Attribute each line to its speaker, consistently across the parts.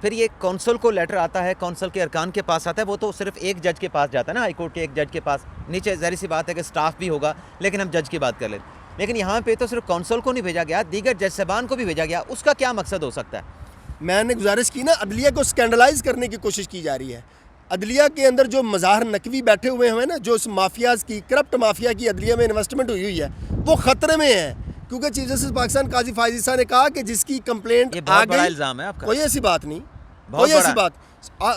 Speaker 1: پھر یہ کونسل کو لیٹر آتا ہے, کونسل کے ارکان کے پاس آتا ہے, وہ تو صرف ایک جج کے پاس جاتا ہے نا, ہائی کورٹ کے ایک جج کے پاس, نیچے ظاہر سی بات ہے کہ سٹاف بھی ہوگا, لیکن ہم جج کی بات کر لیں. لیکن یہاں پہ تو صرف کونسل کو نہیں بھیجا گیا, دیگر جج صاحبان کو بھی بھیجا گیا. اس کا کیا مقصد ہو سکتا ہے؟
Speaker 2: میں نے گزارش کی نا, عدلیہ کو اسکینڈلائز کرنے کی کوشش کی جا رہی ہے. عدلیہ کے اندر جو مظاہر نقوی بیٹھے ہوئے ہیں نا, جو اس مافیاز کی, کرپٹ مافیا کی عدلیہ میں انویسٹمنٹ ہوئی ہے, وہ خطرے میں ہے. کیونکہ چیف جسٹس پاکستان قاضی فائز عیسیٰ نے کہا کہ جس کی کمپلینٹ
Speaker 1: یہ
Speaker 2: آ
Speaker 1: بہت بڑا
Speaker 2: گئی,
Speaker 1: الزام ہے آپ کا.
Speaker 2: کوئی ایسی بات نہیں,
Speaker 1: بہت
Speaker 2: کوئی ایسی
Speaker 1: بڑا.
Speaker 2: بات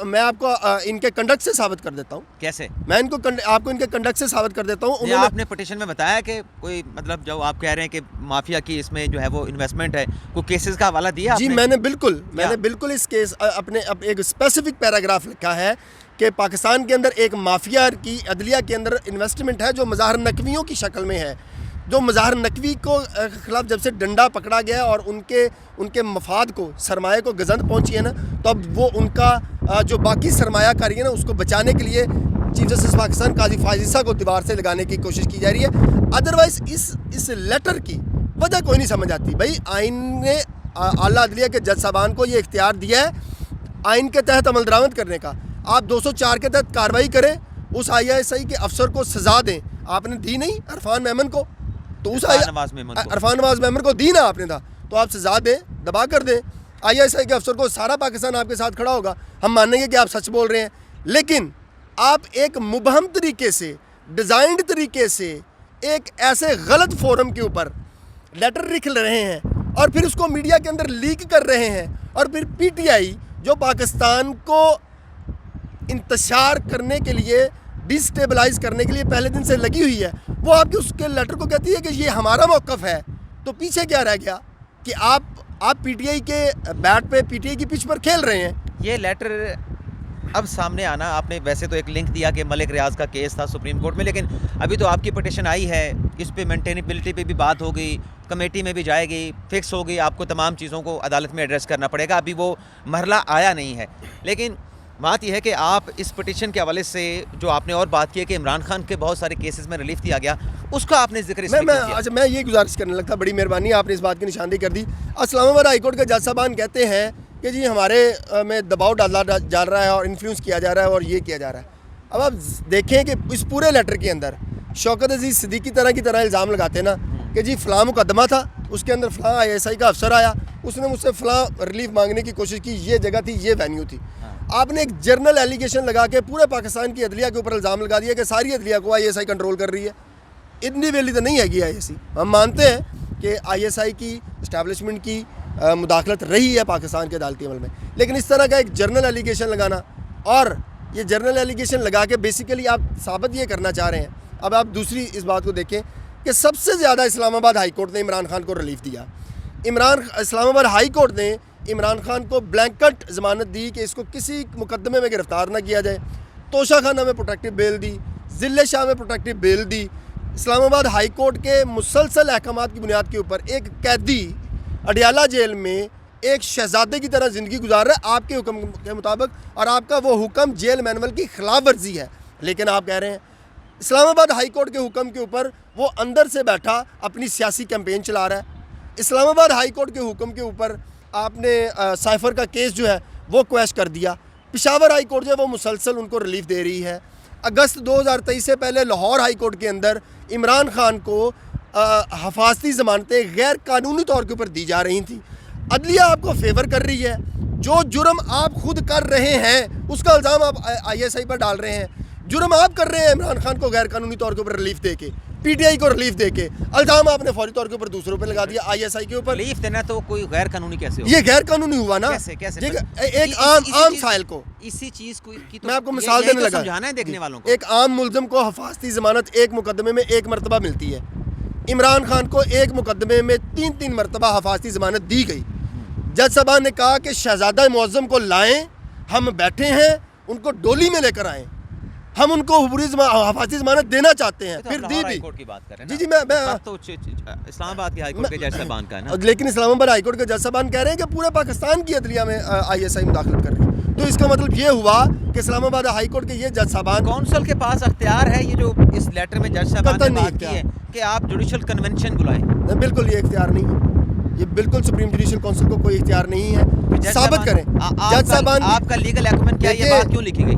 Speaker 2: میں آپ کو ان کے کنڈکٹ سے ثابت کر دیتا ہوں.
Speaker 1: کیسے؟
Speaker 2: میں ان کو آپ کو ان کے کنڈکٹ سے ثابت کر دیتا ہوں.
Speaker 1: انہوں نے آپ نے پٹیشن میں بتایا کہ کوئی مطلب جو آپ کہہ رہے ہیں کہ مافیا کی اس میں جو ہے وہ انویسٹمنٹ ہے, کوئی کیسز کا حوالہ دیا؟
Speaker 2: جی میں نے بالکل اس کیس اپنے ایک اسپیسیفک پیراگراف لکھا ہے کہ پاکستان کے اندر ایک مافیا کی عدلیہ کے اندر انویسٹمنٹ ہے جو مظاہر نقویوں کی شکل میں ہے. جو مظاہر نقوی کو خلاف جب سے ڈنڈا پکڑا گیا اور ان کے مفاد کو, سرمایہ کو گزند پہنچی ہے نا, تو اب وہ ان کا جو باقی سرمایہ کاری ہے نا, اس کو بچانے کے لیے چیف جسٹس پاکستان قاضی فائز عیسیٰ کو دیوار سے لگانے کی کوشش کی جا رہی ہے. ادروائز اس لیٹر کی وجہ کوئی نہیں سمجھ آتی. بھائی آئین نے اعلیٰ عدلیہ کے جج صاحبان کو یہ اختیار دیا ہے آئین کے تحت عمل درآمد کرنے کا. آپ 204 کے تحت کارروائی کریں, اس ISI کے افسر کو سزا دیں. آپ نے دی نہیں عرفان میمن کو, تو اس عرفان نواز میمن کو دی نا آپ نے تھا, تو آپ سزا دیں, دبا کر دیں. ISI کے افسر کو سارا پاکستان آپ کے ساتھ کھڑا ہوگا, ہم مانیں گے کہ آپ سچ بول رہے ہیں. لیکن آپ ایک مبہم طریقے سے, ڈیزائنڈ طریقے سے ایک ایسے غلط فورم کے اوپر لیٹر لکھ رہے ہیں اور پھر اس کو میڈیا کے اندر لیک کر رہے ہیں, اور پھر PTI جو پاکستان کو انتشار کرنے کے لیے, ڈسٹیبلائز کرنے کے لیے پہلے دن سے لگی ہوئی ہے, وہ آپ کے اس کے لیٹر کو کہتی ہے کہ یہ ہمارا موقف ہے. تو پیچھے کیا رہ گیا کہ آپ PTI کے بیٹ پہ, PTI کی پچ پر کھیل رہے ہیں.
Speaker 1: یہ لیٹر اب سامنے آنا, آپ نے ویسے تو ایک لنک دیا کہ ملک ریاض کا کیس تھا سپریم کورٹ میں, لیکن ابھی تو آپ کی پٹیشن آئی ہے, اس پہ مینٹینیبلٹی پہ بھی بات ہوگی, کمیٹی میں بھی جائے گی, فکس ہوگی, آپ کو تمام چیزوں کو عدالت میں ایڈریس کرنا پڑے گا. ابھی وہ مرحلہ آیا نہیں ہے. لیکن بات یہ ہے کہ آپ اس پٹیشن کے حوالے سے جو آپ نے اور بات کی ہے کہ عمران خان کے بہت سارے کیسز میں ریلیف دیا گیا, اس کا آپ نے ذکر
Speaker 2: میں یہ گزارش کرنے لگتا, بڑی مہربانی آپ نے اس بات کی نشاندہی کر دی. اسلام آباد ہائی کورٹ کے جج صاحبان کہتے ہیں کہ جی ہمارے میں دباؤ ڈالا جا رہا ہے اور انفلوئنس کیا جا رہا ہے اور یہ کیا جا رہا ہے. اب آپ دیکھیں کہ اس پورے لیٹر کے اندر شوکت عزیز صدیقی کی طرح الزام لگاتے ہیں نا کہ جی فلاں مقدمہ تھا, اس کے اندر فلاں ISI کا افسر آیا, اس نے مجھ سے فلاں ریلیف مانگنے کی کوشش کی, یہ جگہ تھی, یہ وینیو تھی. آپ نے ایک جرنل ایلیگیشن لگا کے پورے پاکستان کی عدلیہ کے اوپر الزام لگا دیا کہ ساری عدلیہ کو ISI کنٹرول کر رہی ہے. اتنی ویلی تو نہیں ہے گی ISI. ہم مانتے ہیں کہ ISI کی اسٹیبلشمنٹ کی مداخلت رہی ہے پاکستان کے عدالتی عمل میں, لیکن اس طرح کا ایک جرنل ایلیگیشن لگانا, اور یہ جرنل ایلیگیشن لگا کے بیسیکلی آپ ثابت یہ کرنا چاہ رہے ہیں. اب آپ دوسری اس بات کو دیکھیں کہ سب سے زیادہ اسلام آباد ہائی کورٹ نے عمران خان کو ریلیف دیا. اسلام آباد ہائی کورٹ نے عمران خان کو بلینکٹ ضمانت دی کہ اس کو کسی مقدمے میں گرفتار نہ کیا جائے. توشہ خانہ میں پروٹیکٹیو بیل دی, ضلع شاہ میں پروٹیکٹیو بیل دی. اسلام آباد ہائی کورٹ کے مسلسل احکامات کی بنیاد کے اوپر ایک قیدی اڈیالہ جیل میں ایک شہزادے کی طرح زندگی گزار رہا ہے آپ کے حکم کے مطابق, اور آپ کا وہ حکم جیل مینول کی خلاف ورزی ہے. لیکن آپ کہہ رہے ہیں اسلام آباد ہائی کورٹ کے حکم کے اوپر وہ اندر سے بیٹھا اپنی سیاسی کیمپین چلا رہا ہے. اسلام آباد ہائی کورٹ کے حکم کے اوپر آپ نے سائفر کا کیس جو ہے وہ کویش کر دیا. پشاور ہائی کورٹ جو ہے وہ مسلسل ان کو ریلیف دے رہی ہے. اگست 2023 سے پہلے لاہور ہائی کورٹ کے اندر عمران خان کو حفاظتی ضمانتیں غیر قانونی طور کے اوپر دی جا رہی تھیں. عدلیہ آپ کو فیور کر رہی ہے. جو جرم آپ خود کر رہے ہیں اس کا الزام آپ ISI پر ڈال رہے ہیں. جرم آپ کر رہے ہیں عمران خان کو غیر قانونی طور کے اوپر ریلیف دے کے, PTI کو ریلیف دے کے. الزام آپ نے فوری طور کے اوپر دوسروں پہ لگا دیا, ISI کے اوپر.
Speaker 1: ریلیف دینا تو کوئی غیر قانونی کیسے ہو؟
Speaker 2: یہ غیر قانونی ہوا نا.
Speaker 1: کیسے
Speaker 2: ایک عام سائل کو,
Speaker 1: اسی چیز کو
Speaker 2: میں آپ کو مثال دینے لگا,
Speaker 1: سمجھانا ہے دیکھنے والوں کو.
Speaker 2: ایک عام ملزم کو حفاظتی ضمانت ایک مقدمے میں ایک مرتبہ ملتی ہے. عمران خان کو ایک مقدمے میں 3 مرتبہ حفاظتی ضمانت دی گئی. جج صاحبان نے کہا کہ شہزادہ معظم کو لائیں, ہم بیٹھے ہیں, ان کو ڈولی میں لے کر آئیں, ہم ان کو حفاظتی ضمانت دینا چاہتے ہیں. پھر دی بھی. جی میں
Speaker 1: اسلام آباد کے ہائی کورٹ کے جج صاحبان کا ہے نا,
Speaker 2: لیکن اسلام آباد ہائی کورٹ کے جج صاحبان کہہ رہے ہیں کہ پورے پاکستان کی عدلیہ میں ISI مداخلت کر رہی ہے. تو اس کا مطلب یہ ہوا کہ اسلام آباد ہائی کورٹ کے یہ جج صاحبان,
Speaker 1: کونسل کے پاس اختیار ہے یہ جو اس لیٹر میں جج صاحبان نے بات کی ہے کہ آپ جوڈیشل کنونشن بلائیں.
Speaker 2: بالکل یہ اختیار نہیں ہے. یہ بالکل سپریم جوڈیشل کونسل کو کوئی اختیار نہیں ہے. ثابت کریں جج صاحبان.
Speaker 1: آپ کا لیگل ایکومنٹ کیا یہ بات کیوں لکھی گئی؟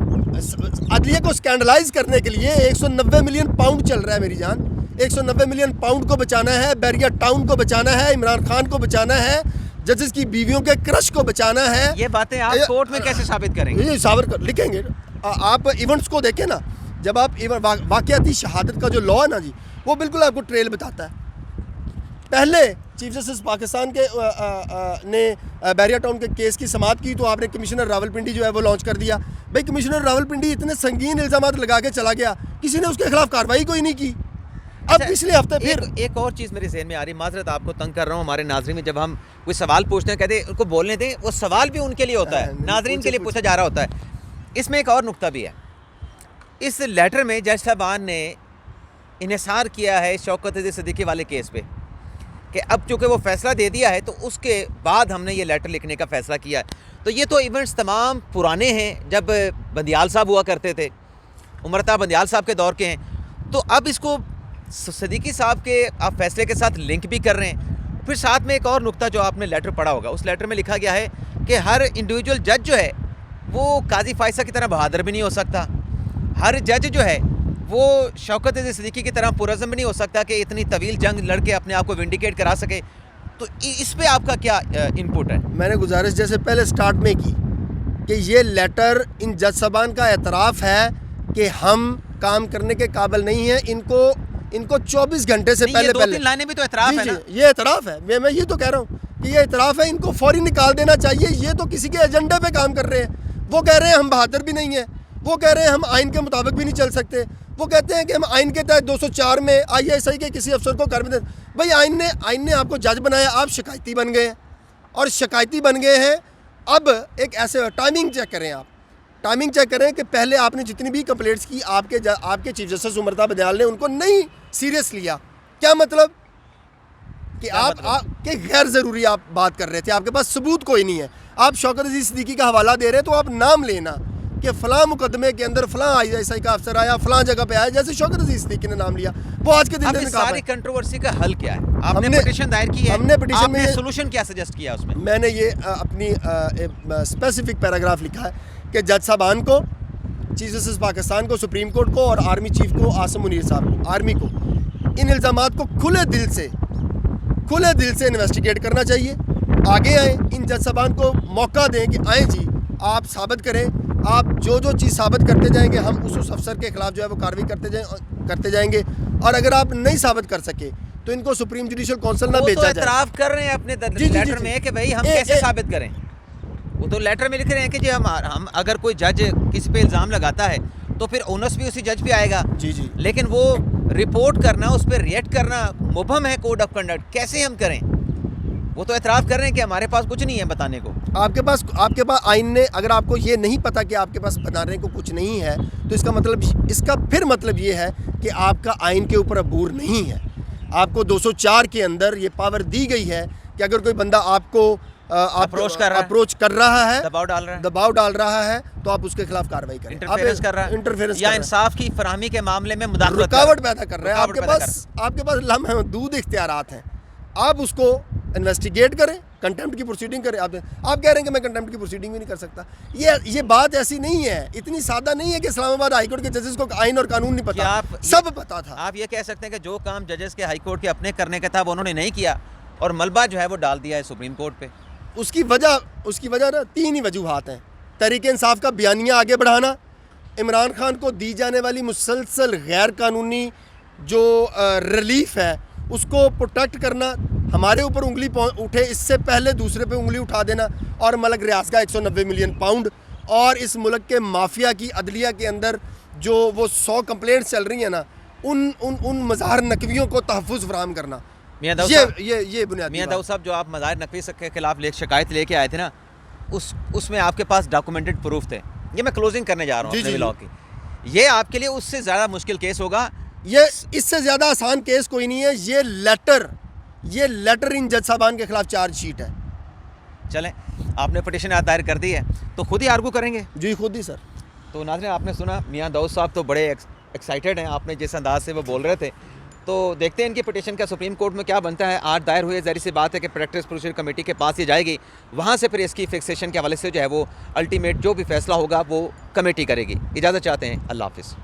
Speaker 2: عدلیہ کو اسکینڈلائز کرنے کے لیے 190 ملین پاؤنڈ چل رہا ہے میری جان. 190 ملین پاؤنڈ کو بچانا ہے, بیریا ٹاؤن کو بچانا ہے, عمران خان کو بچانا ہے, ججز کی بیویوں کے کرش کو بچانا ہے.
Speaker 1: یہ باتیں آپ کورٹ میں کیسے ثابت کریں گے؟
Speaker 2: یہ ثابت لکھیں گے. آپ ایونٹس کو دیکھیں نا, جب آپ واقعاتی شہادت کا جو لا ہے نا جی, وہ بالکل آپ کو ٹریل بتاتا ہے. پہلے چیف جسٹس پاکستان کے نے بیریا ٹاؤن کے کیس کی سماعت کی تو آپ نے کمشنر راولپنڈی جو ہے وہ لانچ کر دیا. بھائی کمشنر راولپنڈی اتنے سنگین الزامات لگا کے چلا گیا, کسی نے اس کے خلاف کارروائی کوئی نہیں کی. اب پچھلے ہفتے پھر
Speaker 1: ایک اور چیز میرے ذہن میں آ رہی, معذرت آپ کو تنگ کر رہا ہوں, ہمارے ناظرین میں جب ہم کوئی سوال پوچھتے ہیں کہتے ہیں ان کو بولنے دیں, وہ سوال بھی ان کے لیے ہوتا ہے, ناظرین کے لیے پوچھا جا رہا ہوتا ہے. اس میں ایک اور نقطہ بھی ہے. اس لیٹر میں جج صاحبان نے انحصار کیا ہے شوکت عزیز صدیقی والے کیس پہ کہ اب چونکہ وہ فیصلہ دے دیا ہے تو اس کے بعد ہم نے یہ لیٹر لکھنے کا فیصلہ کیا ہے. تو یہ تو ایونٹس تمام پرانے ہیں, جب بندیال صاحب ہوا کرتے تھے, عمرتا بندیال صاحب کے دور کے ہیں. تو اب اس کو صدیقی صاحب کے آپ فیصلے کے ساتھ لنک بھی کر رہے ہیں. پھر ساتھ میں ایک اور نقطہ جو آپ نے لیٹر پڑھا ہوگا, اس لیٹر میں لکھا گیا ہے کہ ہر انڈیویجول جج جو ہے وہ قاضی فائزہ کی طرح بہادر بھی نہیں ہو سکتا, ہر جج جو ہے وہ شوکت عزیز صدیقی کی طرح پرعزم بھی نہیں ہو سکتا کہ اتنی طویل جنگ لڑ کے اپنے آپ کو ونڈیکیٹ کرا سکے. تو اس پہ آپ کا کیا انپٹ ہے؟
Speaker 2: میں نے گزارش جیسے پہلے سٹارٹ میں کی کہ یہ لیٹر ان جج صاحبان کا اعتراف ہے کہ ہم کام کرنے کے قابل نہیں ہیں. ان کو 24 گھنٹے سے پہلے
Speaker 1: دو تین لائنیں بھی تو اعتراف ہے نا.
Speaker 2: یہ اعتراف ہے, میں یہ تو کہہ رہا ہوں کہ یہ اعتراف ہے. ان کو فوری نکال دینا چاہیے. یہ تو کسی کے ایجنڈے پہ کام کر رہے ہیں. وہ کہہ رہے ہیں ہم بہادر بھی نہیں ہیں, وہ کہہ رہے ہیں ہم آئین کے مطابق بھی نہیں چل سکتے, وہ کہتے ہیں کہ ہم آئین کے تحت 204 میں ISI کے کسی افسر کو کر بھی دیں. بھائی آئین نے آپ کو جج بنایا, آپ شکایتی بن گئے ہیں, اور شکایتی بن گئے ہیں. اب ایک ایسے ٹائمنگ چیک کریں, آپ ٹائمنگ چیک کریں کہ پہلے آپ نے جتنی بھی کمپلینٹس کی آپ کے چیف جسٹس عمرتا بندیال نے ان کو نہیں سیریس لیا. کیا مطلب کہ آپ کہ غیر ضروری آپ بات کر رہے تھے, آپ کے پاس ثبوت کوئی نہیں ہے. آپ شوکت عزیز صدیقی کا حوالہ دے رہے تو آپ نام لینا کہ فلاں مقدمے کے اندر فلاں ISI کا افسر آیا, فلاں جگہ پہ آیا, جیسے شوکت عزیز صدیقی نے نام لیا. وہ آج کے دن
Speaker 1: اب ساری کنٹروورسی کا حل کیا ہے؟ آپ نے پٹیشن دائر کی ہے,
Speaker 2: ہم نے پٹیشن میں
Speaker 1: سولوشن کیا سجیسٹ کیا اس میں؟
Speaker 2: میں نے یہ اپنی اسپیسیفک پیراگراف لکھا ہے کہ جج صاحبان کو, چیف جسٹس پاکستان کو, سپریم کورٹ کو اور آرمی چیف کو عاصم منیر صاحب کو, آرمی کو ان الزامات کو کھلے دل سے انویسٹیگیٹ کرنا چاہیے. آگے آئیں, ان جج صاحبان کو موقع دیں کہ آئیں جی آپ ثابت کریں. آپ جو چیز ثابت کرتے جائیں گے ہم اس افسر کے خلاف جو ہے وہ کارروائی کرتے جائیں گے. اور اگر آپ نہیں ثابت کر سکے تو ان کو سپریم جوڈیشل کونسل نہ بھیجا جائے.
Speaker 1: وہ تو اعتراف کر رہے ہیں اپنے لیٹر میں کہ بھائی ہم کیسے ثابت کریں. وہ تو لیٹر میں لکھ رہے ہیں کہ جی ہم اگر کوئی جج کسی پہ الزام لگاتا ہے تو پھر اونس بھی اسی جج پہ آئے گا.
Speaker 2: جی
Speaker 1: لیکن وہ رپورٹ کرنا, اس پہ ریئیکٹ کرنا مبہم ہے کوڈ آف کنڈکٹ, کیسے ہم کریں؟ وہ تو اعتراف کر رہے ہیں کہ ہمارے پاس کچھ نہیں ہے بتانے کو.
Speaker 2: آپ کے پاس آئین نے, اگر آپ کو یہ نہیں پتا کہ آپ کے پاس بتانے کو کچھ نہیں ہے تو اس کا پھر مطلب یہ ہے کہ آپ کا آئین کے اوپر عبور نہیں ہے. آپ کو 204 کے اندر یہ پاور دی گئی ہے کہ اگر کوئی بندہ آپ کو اپروچ کر رہا ہے, دباؤ ڈال رہا ہے تو آپ اس کے خلاف کارروائی کریں.
Speaker 1: انٹرفیئرنس کر رہا ہے یا انصاف کی فراہمی کے معاملے میں
Speaker 2: رکاوٹ پیدا کر رہا ہے. آپ کے پاس لامحدود اختیارات ہیں. آپ اس کو انویسٹیگیٹ کریں, کنٹمپٹ کی پروسیڈنگ کریں. آپ کہہ رہے ہیں کہ میں کنٹمپٹ کی پروسیڈنگ بھی نہیں کر سکتا. یہ بات ایسی نہیں ہے, اتنی سادہ نہیں ہے کہ اسلام آباد ہائی کورٹ کے ججز کو آئین اور قانون نہیں پتا, سب پتا تھا.
Speaker 1: آپ یہ کہہ سکتے ہیں کہ جو کام ججز کے ہائی کورٹ کے اپنے کرنے کا تھا وہ انہوں نے نہیں کیا اور ملبہ جو ہے وہ ڈال دیا ہے سپریم کورٹ پہ.
Speaker 2: اس کی وجہ نا 3 ہی وجوہات ہیں. تحریک انصاف کا بیانیہ آگے بڑھانا, عمران خان کو دی جانے والی مسلسل غیر قانونی جو ریلیف ہے اس کو پروٹیکٹ کرنا, ہمارے اوپر انگلی اٹھے اس سے پہلے دوسرے پہ انگلی اٹھا دینا, اور ملک ریاض کا 190 ملین پاؤنڈ, اور اس ملک کے مافیا کی عدلیہ کے اندر جو وہ 100 کمپلینٹس چل رہی ہیں نا, ان مظاہر نقویوں کو تحفظ فراہم کرنا.
Speaker 1: میاں داؤد صاحب, جو آپ مظاہر نقوی کے خلاف شکایت لے کے آئے تھے نا, اس میں آپ کے پاس ڈاکومنٹڈ پروف تھے. یہ میں کلوزنگ کرنے جا رہا ہوں اپنے ولاگ کی. یہ آپ کے لیے اس سے زیادہ مشکل کیس ہوگا.
Speaker 2: یہ اس سے زیادہ آسان کیس کوئی نہیں ہے. یہ لیٹر ان جج صاحبان کے خلاف چارج شیٹ ہے.
Speaker 1: چلیں, آپ نے پٹیشن دائر کر دی ہے تو خود ہی آرگو کریں گے؟
Speaker 2: جی خود ہی سر.
Speaker 1: تو ناظرین, آپ نے سنا میاں داؤد صاحب تو بڑے ایکسائٹیڈ ہیں. آپ نے جس انداز سے وہ بول رہے تھے تو دیکھتے ہیں ان کی پٹیشن کا سپریم کورٹ میں کیا بنتا ہے. آج دائر ہوئی ہے, ظاہر سی بات ہے کہ پریکٹس پروسیجر کمیٹی کے پاس یہ جائے گی, وہاں سے پھر اس کی فکسیشن کے حوالے سے جو ہے وہ الٹیمیٹ جو بھی فیصلہ ہوگا وہ کمیٹی کرے گی. اجازت چاہتے ہیں, اللہ حافظ.